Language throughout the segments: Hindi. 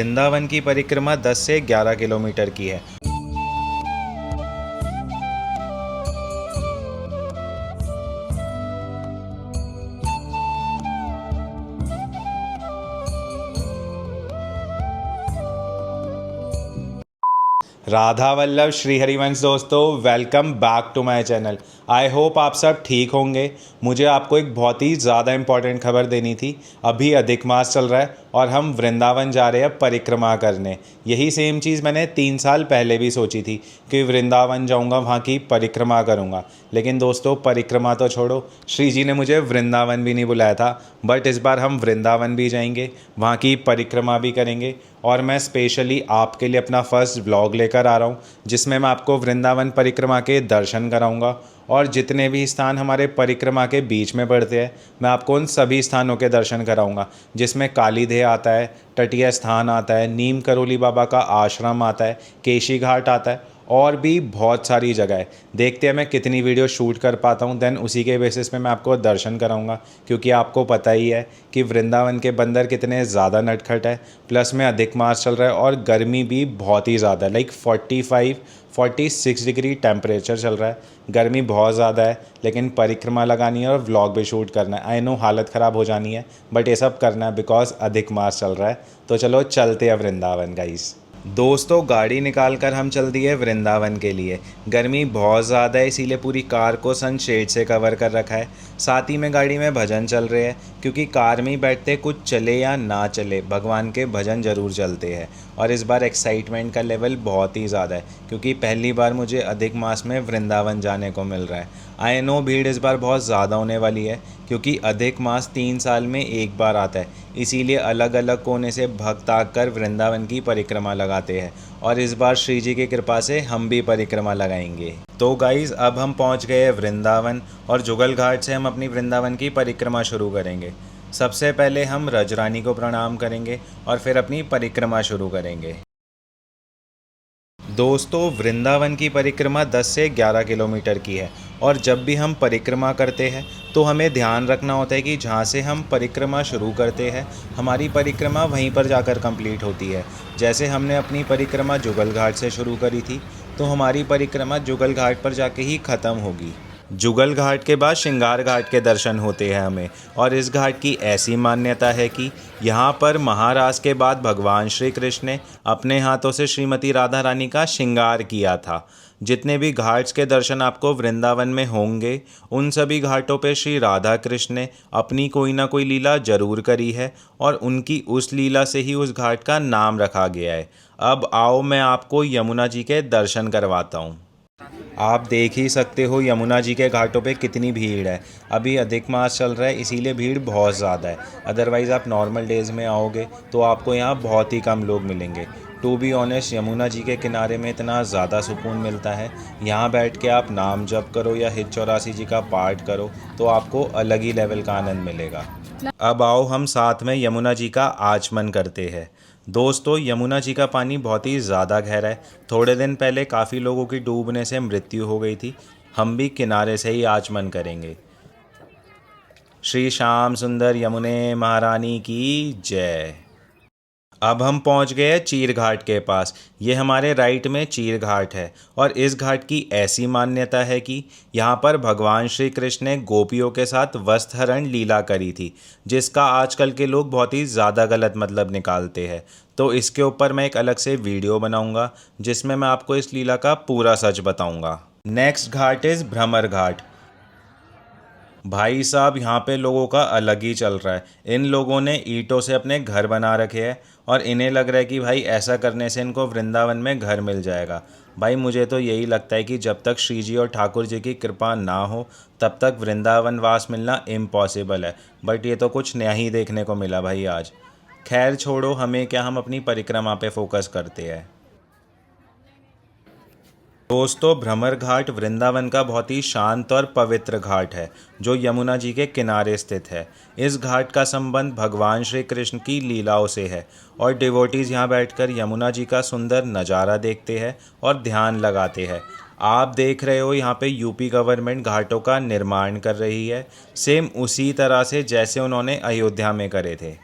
वृंदावन की परिक्रमा 10 से 11 किलोमीटर की है। राधा वल्लभ श्री हरिवंश दोस्तों, welcome back to my channel. I hope आप सब ठीक होंगे। मुझे आपको एक बहुत ही ज़्यादा इम्पॉर्टेंट खबर देनी थी। अभी अधिक मास चल रहा है और हम वृंदावन जा रहे हैं परिक्रमा करने। यही सेम चीज़ मैंने 3 साल पहले भी सोची थी कि वृंदावन जाऊंगा, वहाँ की परिक्रमा करूंगा। लेकिन दोस्तों, परिक्रमा तो छोड़ो, श्री जी ने मुझे वृंदावन भी नहीं बुलाया था। बट इस बार हम वृंदावन भी जाएंगे, वहाँ की परिक्रमा भी करेंगे। और मैं स्पेशली आपके लिए अपना फर्स्ट व्लॉग लेकर आ रहा हूँ, जिसमें मैं आपको वृंदावन परिक्रमा के दर्शन कराऊंगा। और जितने भी स्थान हमारे परिक्रमा के बीच में पड़ते हैं, मैं आपको उन सभी स्थानों के दर्शन कराऊंगा, जिसमें कालीदेह आता है, तटीय स्थान आता है, नीम करोली बाबा का आश्रम आता है, केशी घाट आता है और भी बहुत सारी जगह है। देखते हैं मैं कितनी वीडियो शूट कर पाता हूँ, देन उसी के बेसिस पे मैं आपको दर्शन कराऊंगा। क्योंकि आपको पता ही है कि वृंदावन के बंदर कितने ज़्यादा नटखट है। प्लस में अधिक मास चल रहा है और गर्मी भी बहुत ही ज़्यादा है, लाइक 46 डिग्री टेम्परेचर चल रहा है। गर्मी बहुत ज़्यादा है, लेकिन परिक्रमा लगानी है और व्लॉग भी शूट करना है। आई नो हालत ख़राब हो जानी है, बट ये सब करना है बिकॉज अधिक मास चल रहा है। तो चलो चलते हैं वृंदावन गाइस। दोस्तों, गाड़ी निकाल कर हम चल दिए वृंदावन के लिए। गर्मी बहुत ज़्यादा है, इसीलिए पूरी कार को सनशेड से कवर कर रखा है। साथ ही में गाड़ी में भजन चल रहे हैं, क्योंकि कार में ही बैठते कुछ चले या ना चले, भगवान के भजन ज़रूर चलते हैं। और इस बार एक्साइटमेंट का लेवल बहुत ही ज़्यादा है, क्योंकि पहली बार मुझे अधिक मास में वृंदावन जाने को मिल रहा है। आई नो भीड़ इस बार बहुत ज़्यादा होने वाली है, क्योंकि अधिक मास 3 साल में एक बार आता है। इसीलिए अलग अलग कोने से भक्त आकर वृंदावन की परिक्रमा लगाते हैं। और इस बार श्री जी की कृपा से हम भी परिक्रमा लगाएंगे। तो गाइज़, अब हम पहुंच गए हैं वृंदावन और जुगल घाट से हम अपनी वृंदावन की परिक्रमा शुरू करेंगे। सबसे पहले हम रजरानी को प्रणाम करेंगे और फिर अपनी परिक्रमा शुरू करेंगे। दोस्तों, वृंदावन की परिक्रमा 10 से 11 किलोमीटर की है। और जब भी हम परिक्रमा करते हैं तो हमें ध्यान रखना होता है कि जहाँ से हम परिक्रमा शुरू करते हैं, हमारी परिक्रमा वहीं पर जाकर कंप्लीट होती है। जैसे हमने अपनी परिक्रमा जुगल घाट से शुरू करी थी, तो हमारी परिक्रमा जुगल घाट पर जाके ही ख़त्म होगी। जुगल घाट के बाद श्रृंगार घाट के दर्शन होते हैं हमें। और इस घाट की ऐसी मान्यता है कि यहाँ पर महाराज के बाद भगवान श्री कृष्ण ने अपने हाथों से श्रीमती राधा रानी का श्रृंगार किया था। जितने भी घाट्स के दर्शन आपको वृंदावन में होंगे, उन सभी घाटों पे श्री राधा कृष्ण ने अपनी कोई ना कोई लीला जरूर करी है, और उनकी उस लीला से ही उस घाट का नाम रखा गया है। अब आओ मैं आपको यमुना जी के दर्शन करवाता हूँ। आप देख ही सकते हो यमुना जी के घाटों पे कितनी भीड़ है। अभी अधिक मास चल रहा है, इसीलिए भीड़ बहुत ज़्यादा है। अदरवाइज़ आप नॉर्मल डेज़ में आओगे तो आपको यहाँ बहुत ही कम लोग मिलेंगे। To be honest, Yamuna ji के किनारे में इतना ज़्यादा सुकून मिलता है। यहाँ बैठ के आप नाम जप करो या हित 84 जी का पाठ करो, तो आपको अलग ही लेवल का आनंद मिलेगा। अब आओ हम साथ में यमुना जी का आचमन करते हैं। दोस्तों, यमुना जी का पानी बहुत ही ज़्यादा गहरा है। थोड़े दिन पहले काफ़ी लोगों की डूबने से मृत्यु हो गई थी। हम भी किनारे से ही आचमन करेंगे। श्री श्याम सुंदर यमुने महारानी की जय। अब हम पहुंच गए चीर घाट के पास। ये हमारे राइट में चीर घाट है। और इस घाट की ऐसी मान्यता है कि यहाँ पर भगवान श्री कृष्ण ने गोपियों के साथ वस्त्रहरण लीला करी थी, जिसका आजकल के लोग बहुत ही ज़्यादा गलत मतलब निकालते हैं। तो इसके ऊपर मैं एक अलग से वीडियो बनाऊंगा, जिसमें मैं आपको इस लीला का पूरा सच बताऊंगा। नेक्स्ट घाट इज़ भ्रमर घाट। भाई साहब, यहाँ पे लोगों का अलग ही चल रहा है। इन लोगों ने ईंटों से अपने घर बना रखे हैं, और इन्हें लग रहा है कि भाई ऐसा करने से इनको वृंदावन में घर मिल जाएगा। भाई मुझे तो यही लगता है कि जब तक श्री जी और ठाकुर जी की कृपा ना हो, तब तक वृंदावन वास मिलना इम्पॉसिबल है। बट ये तो कुछ नया ही देखने को मिला भाई आज। खैर छोड़ो, हमें क्या, हम अपनी परिक्रमा पे फोकस करते हैं। दोस्तों, भ्रमर घाट वृंदावन का बहुत ही शांत और पवित्र घाट है, जो यमुना जी के किनारे स्थित है। इस घाट का संबंध भगवान श्री कृष्ण की लीलाओं से है। और डिवोटीज़ यहाँ बैठकर यमुना जी का सुंदर नज़ारा देखते हैं और ध्यान लगाते हैं। आप देख रहे हो यहाँ पे यूपी गवर्नमेंट घाटों का निर्माण कर रही है, सेम उसी तरह से जैसे उन्होंने अयोध्या में करे थे।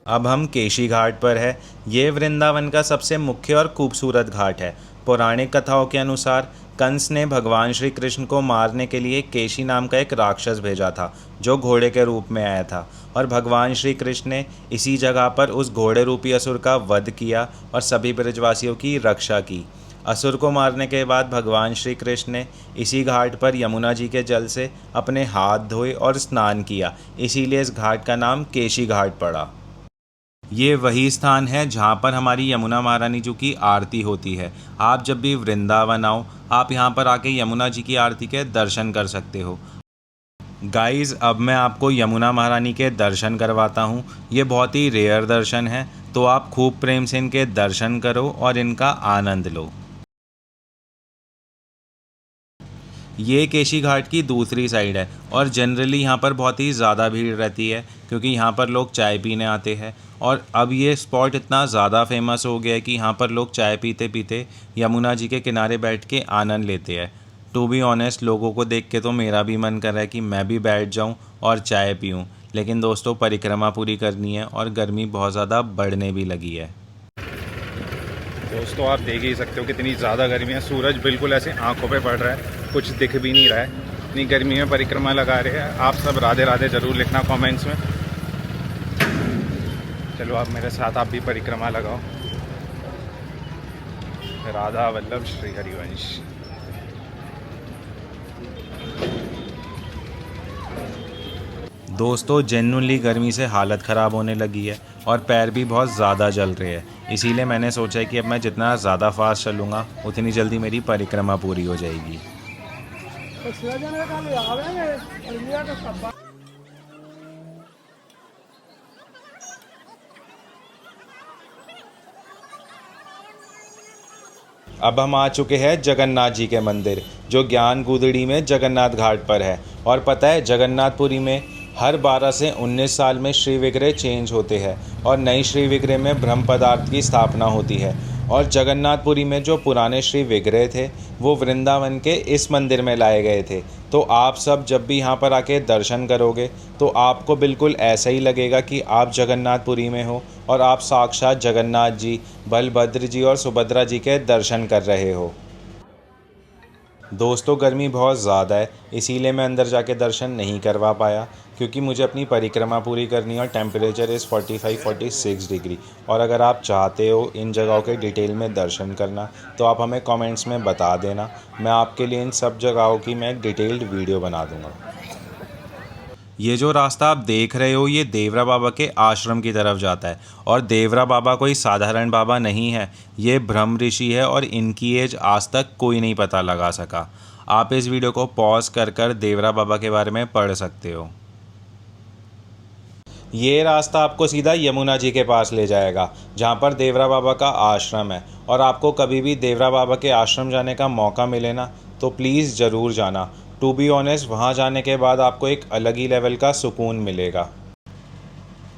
अब हम केशी घाट पर है। ये वृंदावन का सबसे मुख्य और खूबसूरत घाट है। पौराणिक कथाओं के अनुसार कंस ने भगवान श्री कृष्ण को मारने के लिए केशी नाम का एक राक्षस भेजा था, जो घोड़े के रूप में आया था, और भगवान श्री कृष्ण ने इसी जगह पर उस घोड़े रूपी असुर का वध किया और सभी ब्रजवासियों की रक्षा की। असुर को मारने के बाद भगवान श्री कृष्ण ने इसी घाट पर यमुना जी के जल से अपने हाथ धोए और स्नान किया, इसीलिए इस घाट का नाम केशी घाट पड़ा। ये वही स्थान है जहाँ पर हमारी यमुना महारानी जी की आरती होती है। आप जब भी वृंदावन आओ, आप यहाँ पर आके यमुना जी की आरती के दर्शन कर सकते हो। गाइस, अब मैं आपको यमुना महारानी के दर्शन करवाता हूँ। ये बहुत ही रेयर दर्शन है, तो आप खूब प्रेम से इनके दर्शन करो और इनका आनंद लो। ये केशी घाट की दूसरी साइड है और जनरली यहाँ पर बहुत ही ज़्यादा भीड़ रहती है, क्योंकि यहाँ पर लोग चाय पीने आते हैं। और अब ये स्पॉट इतना ज़्यादा फेमस हो गया है कि यहाँ पर लोग चाय पीते पीते यमुना जी के किनारे बैठ के आनंद लेते हैं। टू बी ऑनेस्ट, लोगों को देख के तो मेरा भी मन कर रहा है कि मैं भी बैठ जाऊँ और चाय पीऊँ, लेकिन दोस्तों परिक्रमा पूरी करनी है और गर्मी बहुत ज़्यादा बढ़ने भी लगी है। दोस्तों, आप देख ही सकते हो कितनी ज़्यादा गर्मी है। सूरज बिल्कुल ऐसे आंखों पे पड़ रहा है, कुछ दिख भी नहीं रहा है, इतनी गर्मी में परिक्रमा लगा रहे हैं। आप सब राधे राधे ज़रूर लिखना कमेंट्स में। चलो आप मेरे साथ आप भी परिक्रमा लगाओ। राधा वल्लभ श्री हरिवंश। दोस्तों, जेन्युइनली गर्मी से हालत ख़राब होने लगी है और पैर भी बहुत ज़्यादा जल रहे हैं। इसीलिए मैंने सोचा है कि अब मैं जितना ज़्यादा फास्ट चलूँगा उतनी जल्दी मेरी परिक्रमा पूरी हो जाएगी। अब हम आ चुके हैं जगन्नाथ जी के मंदिर, जो ज्ञान गुदड़ी में जगन्नाथ घाट पर है। और पता है, जगन्नाथपुरी में हर 12 से 19 साल में श्री विग्रह चेंज होते हैं और नई श्री विग्रह में ब्रह्म पदार्थ की स्थापना होती है। और जगन्नाथपुरी में जो पुराने श्री विग्रह थे, वो वृंदावन के इस मंदिर में लाए गए थे। तो आप सब जब भी यहाँ पर आके दर्शन करोगे तो आपको बिल्कुल ऐसा ही लगेगा कि आप जगन्नाथपुरी में हो और आप साक्षात जगन्नाथ जी, बलभद्र जी और सुभद्रा जी के दर्शन कर रहे हो। दोस्तों, गर्मी बहुत ज़्यादा है, इसीलिए मैं अंदर जाके दर्शन नहीं करवा पाया, क्योंकि मुझे अपनी परिक्रमा पूरी करनी है और टेम्परेचर इज़ 45-46 डिग्री। और अगर आप चाहते हो इन जगहों के डिटेल में दर्शन करना, तो आप हमें कमेंट्स में बता देना। मैं आपके लिए इन सब जगहों की मैं एक डिटेल्ड वीडियो बना दूँगा। ये जो रास्ता आप देख रहे हो, ये देवरा बाबा के आश्रम की तरफ जाता है। और देवरा बाबा कोई साधारण बाबा नहीं है, ये ब्रह्म ऋषि है और इनकी एज आज तक कोई नहीं पता लगा सका। आप इस वीडियो को पॉज कर देवरा बाबा के बारे में पढ़ सकते हो। ये रास्ता आपको सीधा यमुना जी के पास ले जाएगा, जहाँ पर देवरा बाबा का आश्रम है। और आपको कभी भी देवरा बाबा के आश्रम जाने का मौका मिले ना, तो प्लीज़ ज़रूर जाना। टू बी ऑनेस्ट, वहाँ जाने के बाद आपको एक अलग ही लेवल का सुकून मिलेगा।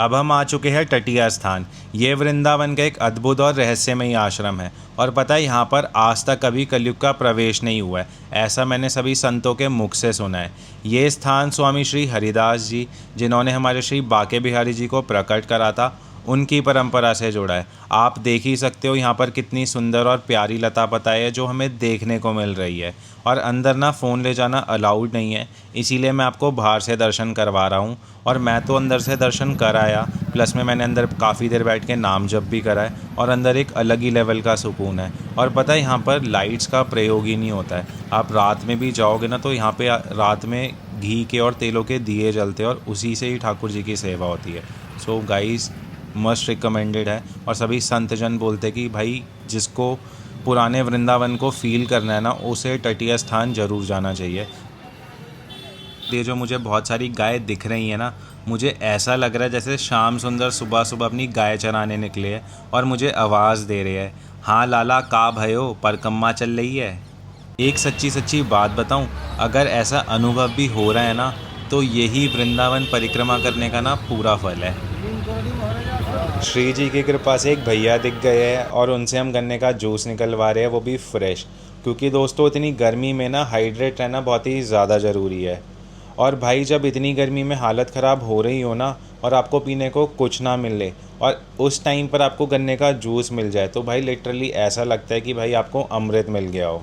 अब हम आ चुके हैं तटीय स्थान। ये वृंदावन का एक अद्भुत और रहस्यमयी आश्रम है। और पता है, यहाँ पर आज तक कभी कलयुग का प्रवेश नहीं हुआ है, ऐसा मैंने सभी संतों के मुख से सुना है। ये स्थान स्वामी श्री हरिदास जी, जिन्होंने हमारे श्री बांके बिहारी जी को प्रकट करा था, उनकी परंपरा से जुड़ा है। आप देख ही सकते हो यहाँ पर कितनी सुंदर और प्यारी लता पताई है जो हमें देखने को मिल रही है। और अंदर ना फ़ोन ले जाना अलाउड नहीं है, इसीलिए मैं आपको बाहर से दर्शन करवा रहा हूँ। और मैं तो अंदर से दर्शन कर आया, प्लस में मैंने अंदर काफ़ी देर बैठ के नाम जप भी करा है और अंदर एक अलग ही लेवल का सुकून है। और पता है, यहाँ पर लाइट्स का प्रयोग ही नहीं होता है। आप रात में भी जाओगे ना, तो यहाँ पे रात में घी के और तेलों के दिए जलते हैं और उसी से ही ठाकुर जी की सेवा होती है। सो गाइस, मस्ट रिकमेंडेड है। और सभी संत जन बोलते हैं कि भाई, जिसको पुराने वृंदावन को फील करना है ना, उसे तटीय स्थान ज़रूर जाना चाहिए। ये जो मुझे बहुत सारी गाय दिख रही हैं ना, मुझे ऐसा लग रहा है जैसे श्याम सुंदर सुबह सुबह अपनी गाय चराने निकले हैं और मुझे आवाज़ दे रहे हैं, हाँ लाला का भयो परिक्रमा चल रही है। एक सच्ची सच्ची बात बताऊं, अगर ऐसा अनुभव भी हो रहा है ना, तो यही वृंदावन परिक्रमा करने का ना पूरा फल है। श्री जी की कृपा से एक भैया दिख गए हैं और उनसे हम गन्ने का जूस निकलवा रहे हैं, वो भी फ्रेश। क्योंकि दोस्तों, इतनी गर्मी में ना हाइड्रेट रहना बहुत ही ज़्यादा ज़रूरी है। और भाई, जब इतनी गर्मी में हालत ख़राब हो रही हो ना, और आपको पीने को कुछ ना मिले और उस टाइम पर आपको गन्ने का जूस मिल जाए तो भाई लिटरली ऐसा लगता है कि भाई आपको अमृत मिल गया हो।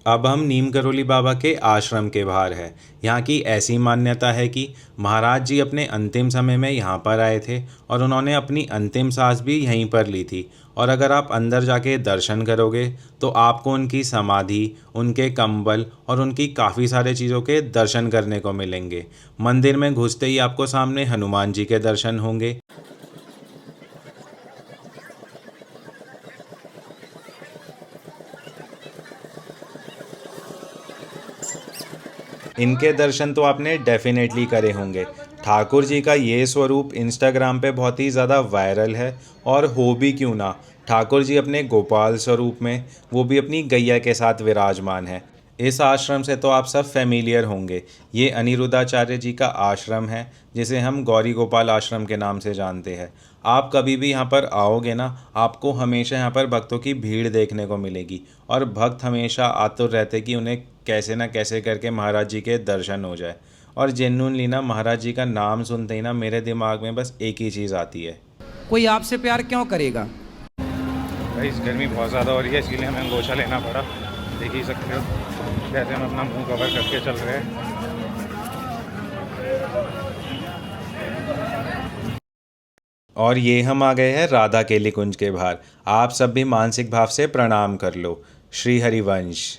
अब हम नीम करोली बाबा के आश्रम के बाहर है। यहाँ की ऐसी मान्यता है कि महाराज जी अपने अंतिम समय में यहाँ पर आए थे और उन्होंने अपनी अंतिम सांस भी यहीं पर ली थी। और अगर आप अंदर जाके दर्शन करोगे तो आपको उनकी समाधि, उनके कंबल और उनकी काफ़ी सारे चीज़ों के दर्शन करने को मिलेंगे। मंदिर में घुसते ही आपको सामने हनुमान जी के दर्शन होंगे। इनके दर्शन तो आपने डेफिनेटली करे होंगे। ठाकुर जी का ये स्वरूप इंस्टाग्राम पे बहुत ही ज़्यादा वायरल है और हो भी क्यों ना, ठाकुर जी अपने गोपाल स्वरूप में, वो भी अपनी गैया के साथ विराजमान है। इस आश्रम से तो आप सब फेमिलियर होंगे। ये अनिरुद्धाचार्य जी का आश्रम है जिसे हम गौरी गोपाल आश्रम के नाम से जानते हैं। आप कभी भी यहाँ पर आओगे ना, आपको हमेशा यहाँ पर भक्तों की भीड़ देखने को मिलेगी और भक्त हमेशा आतुर रहते कि उन्हें कैसे ना कैसे करके महाराज जी के दर्शन हो जाए। और जेन्युइनली ना महाराज जी का नाम सुनते ही ना मेरे दिमाग में बस एक ही चीज़ आती है, कोई आपसे प्यार क्यों करेगा। भाई इस गर्मी बहुत ज़्यादा हो रही है, इसलिए हमें अंगोछा लेना पड़ा। देख ही सकते हो कैसे हम अपना मुंह कवर करके चल रहे हैं। और ये हम आ गए हैं राधा केली कुंज के बाहर। आप सब भी मानसिक भाव से प्रणाम कर लो। श्री हरिवंश।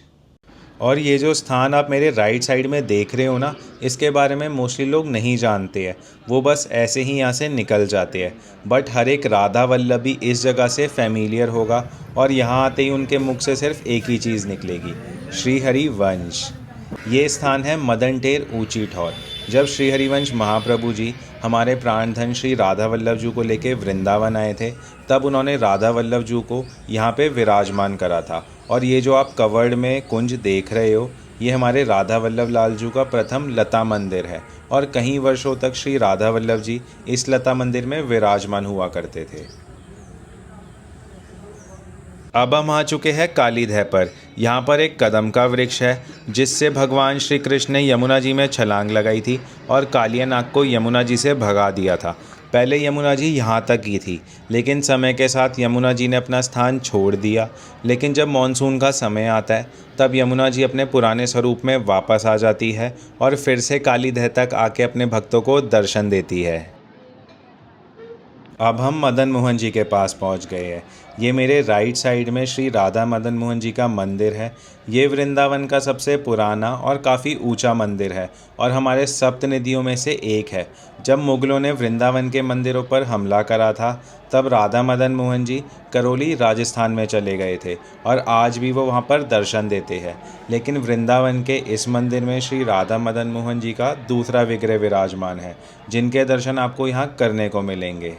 और ये जो स्थान आप मेरे राइट साइड में देख रहे हो ना, इसके बारे में मोस्टली लोग नहीं जानते हैं, वो बस ऐसे ही यहाँ से निकल जाते हैं। बट हर एक राधा वल्लभी इस जगह से फेमिलियर होगा और यहाँ आते ही उनके मुख से सिर्फ एक ही चीज़ निकलेगी, श्री हरिवंश। ये स्थान है मदन टेर ऊंची ठौर। जब श्री हरिवंश महाप्रभु जी हमारे प्राणधन श्री राधा वल्लभ जी को लेके वृंदावन आए थे, तब उन्होंने राधा वल्लभ जी को यहाँ पे विराजमान करा था। और ये जो आप कवर्ड में कुंज देख रहे हो, ये हमारे राधा वल्लभ लाल जी का प्रथम लता मंदिर है और कई वर्षों तक श्री राधा वल्लभ जी इस लता मंदिर में विराजमान हुआ करते थे। अब हम आ चुके हैं कालीधै पर। यहाँ पर एक कदम का वृक्ष है जिससे भगवान श्री कृष्ण ने यमुना जी में छलांग लगाई थी और कालिया नाग को यमुना जी से भगा दिया था। पहले यमुना जी यहाँ तक ही थी, लेकिन समय के साथ यमुना जी ने अपना स्थान छोड़ दिया। लेकिन जब मानसून का समय आता है तब यमुना जी अपने पुराने स्वरूप में वापस आ जाती है और फिर से कालीधै तक आके अपने भक्तों को दर्शन देती है। अब हम मदन मोहन जी के पास पहुंच गए हैं। ये मेरे राइट साइड में श्री राधा मदन मोहन जी का मंदिर है। ये वृंदावन का सबसे पुराना और काफ़ी ऊंचा मंदिर है और हमारे सप्त निधियों में से एक है। जब मुग़लों ने वृंदावन के मंदिरों पर हमला करा था तब राधा मदन मोहन जी करौली राजस्थान में चले गए थे और आज भी वो वहाँ पर दर्शन देते हैं। लेकिन वृंदावन के इस मंदिर में श्री राधा मदन मोहन जी का दूसरा विग्रह विराजमान है, जिनके दर्शन आपको यहाँ करने को मिलेंगे।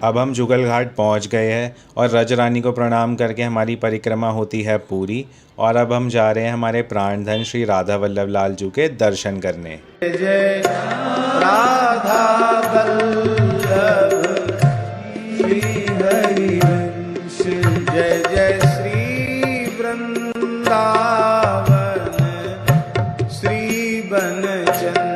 अब हम जुगल घाट पहुंच गए हैं और रजरानी को प्रणाम करके हमारी परिक्रमा होती है पूरी। और अब हम जा रहे हैं हमारे प्राणधन श्री राधा वल्लभ लाल जी के दर्शन करने। जय राधा वल्लभ श्री हरिवंश, जय जय श्री वृंदावन श्री बनचंद्र।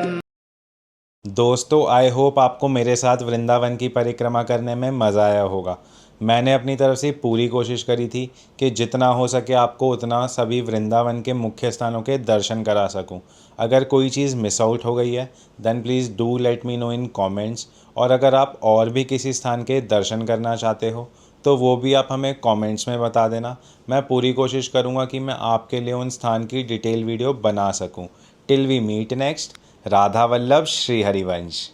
दोस्तों, आई होप आपको मेरे साथ वृंदावन की परिक्रमा करने में मज़ा आया होगा। मैंने अपनी तरफ से पूरी कोशिश करी थी कि जितना हो सके आपको उतना सभी वृंदावन के मुख्य स्थानों के दर्शन करा सकूं। अगर कोई चीज़ मिस आउट हो गई है then please do let me know in comments. और अगर आप और भी किसी स्थान के दर्शन करना चाहते हो तो वो भी आप हमें कमेंट्स में बता देना। मैं पूरी कोशिश करूँगा कि मैं आपके लिए उन स्थान की डिटेल वीडियो बना सकूँ। Till we meet next, Radha Vallabh Shri Harivansh.